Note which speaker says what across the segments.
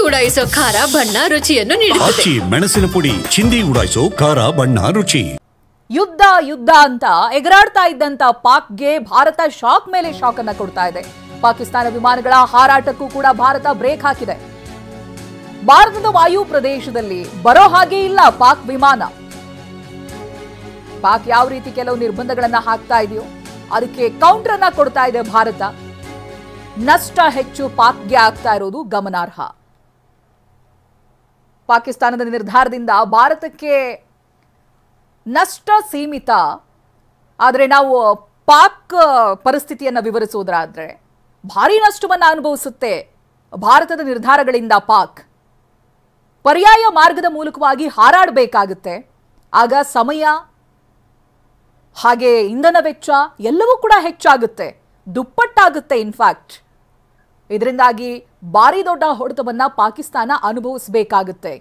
Speaker 1: ಉಡಾಯಿಸೋ ಖಾರ ಬಣ್ಣ ರುಚಿಯನ್ನು ನೀಡುತ್ತದೆ.
Speaker 2: ಮೆಣಸಿನ ಪುಡಿ ಚಿಂದಿ ಉಡಾಯಿಸೋ ಖಾರ ಬಣ್ಣ ರುಚಿ.
Speaker 3: ಯುದ್ಧ ಯುದ್ಧ ಅಂತ ಎಗರಾಡ್ತಾ ಇದ್ದಂತ ಪಾಕ್ಗೆ ಭಾರತ ಶಾಕ್ ಮೇಲೆ ಶಾಕ್ ಅನ್ನ ಕೊಡ್ತಾ ಇದೆ. ಪಾಕಿಸ್ತಾನ ವಿಮಾನಗಳ ಹಾರಾಟಕ್ಕೂ ಕೂಡ ಭಾರತ ಬ್ರೇಕ್ ಹಾಕಿದೆ. ಭಾರತದ ವಾಯು ಪ್ರದೇಶದಲ್ಲಿ ಬರೋ ಹಾಗೆ ಇಲ್ಲ ಪಾಕ್ ವಿಮಾನ. ಪಾಕ್ ಯಾವ ರೀತಿ ಕೆಲವು ನಿರ್ಬಂಧಗಳನ್ನ ಹಾಕ್ತಾ ಇದೆಯೋ ಅದಕ್ಕೆ ಕೌಂಟರ್ ಅನ್ನ ಕೊಡ್ತಾ ಇದೆ ಭಾರತ. ನಷ್ಟ ಹೆಚ್ಚು ಪಾಕ್ಗೆ ಆಗ್ತಾ ಇರೋದು ಗಮನಾರ್ಹ. ಪಾಕಿಸ್ತಾನದ ನಿರ್ಧಾರದಿಂದ ಭಾರತಕ್ಕೆ ನಷ್ಟ ಸೀಮಿತ. ಆದರೆ ನಾವು ಪಾಕ್ ಪರಿಸ್ಥಿತಿಯನ್ನು ವಿವರಿಸುವುದಾದ್ರೆ ಭಾರಿ ನಷ್ಟವನ್ನು ಅನುಭವಿಸುತ್ತೆ ಭಾರತದ ನಿರ್ಧಾರಗಳಿಂದ. ಪಾಕ್ ಪರ್ಯಾಯ ಮಾರ್ಗದ ಮೂಲಕವಾಗಿ ಹಾರಾಡಬೇಕಾಗುತ್ತೆ. ಆಗ ಸಮಯ ಹಾಗೆ ಇಂಧನ ವೆಚ್ಚ ಎಲ್ಲವೂ ಕೂಡ ಹೆಚ್ಚಾಗುತ್ತೆ, ದುಪ್ಪಟ್ಟಾಗುತ್ತೆ. ಇನ್ಫ್ಯಾಕ್ಟ್ ಇದರಿಂದಾಗಿ ಭಾರಿ ದೊಡ್ಡ ಹೊಡೆತವನ್ನ ಪಾಕಿಸ್ತಾನ ಅನುಭವಿಸಬೇಕಾಗುತ್ತೆ.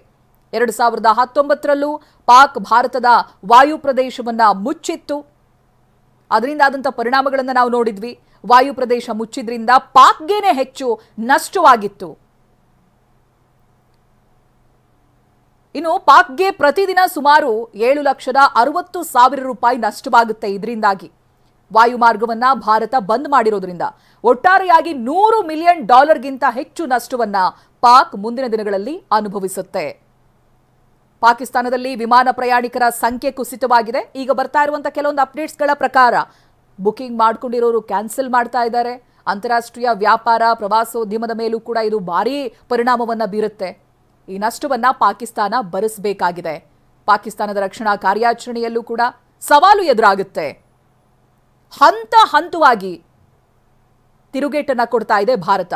Speaker 3: 2019ರಲ್ಲೂ ಪಾಕ್ ಭಾರತದ ವಾಯು ಪ್ರದೇಶವನ್ನ ಮುಚ್ಚಿತ್ತು. ಅದರಿಂದ ಆದಂಥ ಪರಿಣಾಮಗಳನ್ನು ನಾವು ನೋಡಿದ್ವಿ. ವಾಯು ಪ್ರದೇಶ ಮುಚ್ಚಿದ್ರಿಂದ ಪಾಕ್ಗೇನೆ ಹೆಚ್ಚು ನಷ್ಟವಾಗಿತ್ತು. ಇನ್ನು ಪಾಕ್ಗೆ ಪ್ರತಿದಿನ ಸುಮಾರು 7,60,000 ರೂಪಾಯಿ ನಷ್ಟವಾಗುತ್ತೆ. ಇದರಿಂದಾಗಿ ವಾಯು ಮಾರ್ಗವನ್ನ ಭಾರತ ಬಂದ್ ಮಾಡಿರೋದ್ರಿಂದ ಒಟ್ಟಾರೆಯಾಗಿ $100 ಮಿಲಿಯನ್ ಹೆಚ್ಚು ನಷ್ಟವನ್ನ ಪಾಕ್ ಮುಂದಿನ ದಿನಗಳಲ್ಲಿ ಅನುಭವಿಸುತ್ತೆ. ಪಾಕಿಸ್ತಾನದಲ್ಲಿ ವಿಮಾನ ಪ್ರಯಾಣಿಕರ ಸಂಖ್ಯೆ ಕುಸಿತವಾಗಿದೆ. ಈಗ ಬರ್ತಾ ಇರುವಂತಹ ಕೆಲವೊಂದು ಅಪ್ಡೇಟ್ಸ್ಗಳ ಪ್ರಕಾರ ಬುಕಿಂಗ್ ಮಾಡ್ಕೊಂಡಿರೋರು ಕ್ಯಾನ್ಸಲ್ ಮಾಡ್ತಾ ಇದ್ದಾರೆ. ಅಂತಾರಾಷ್ಟ್ರೀಯ ವ್ಯಾಪಾರ ಪ್ರವಾಸೋದ್ಯಮದ ಮೇಲೂ ಕೂಡ ಇದು ಭಾರೀ ಪರಿಣಾಮವನ್ನ ಬೀರುತ್ತೆ. ಈ ನಷ್ಟವನ್ನ ಪಾಕಿಸ್ತಾನ ಭರಿಸಬೇಕಾಗಿದೆ. ಪಾಕಿಸ್ತಾನದ ರಕ್ಷಣಾ ಕಾರ್ಯಾಚರಣೆಯಲ್ಲೂ ಕೂಡ ಸವಾಲು ಎದುರಾಗುತ್ತೆ. ಹಂತ ಹಂತವಾಗಿ ತಿರುಗೇಟನ್ನ ಕೊಡ್ತಾ ಇದೆ ಭಾರತ.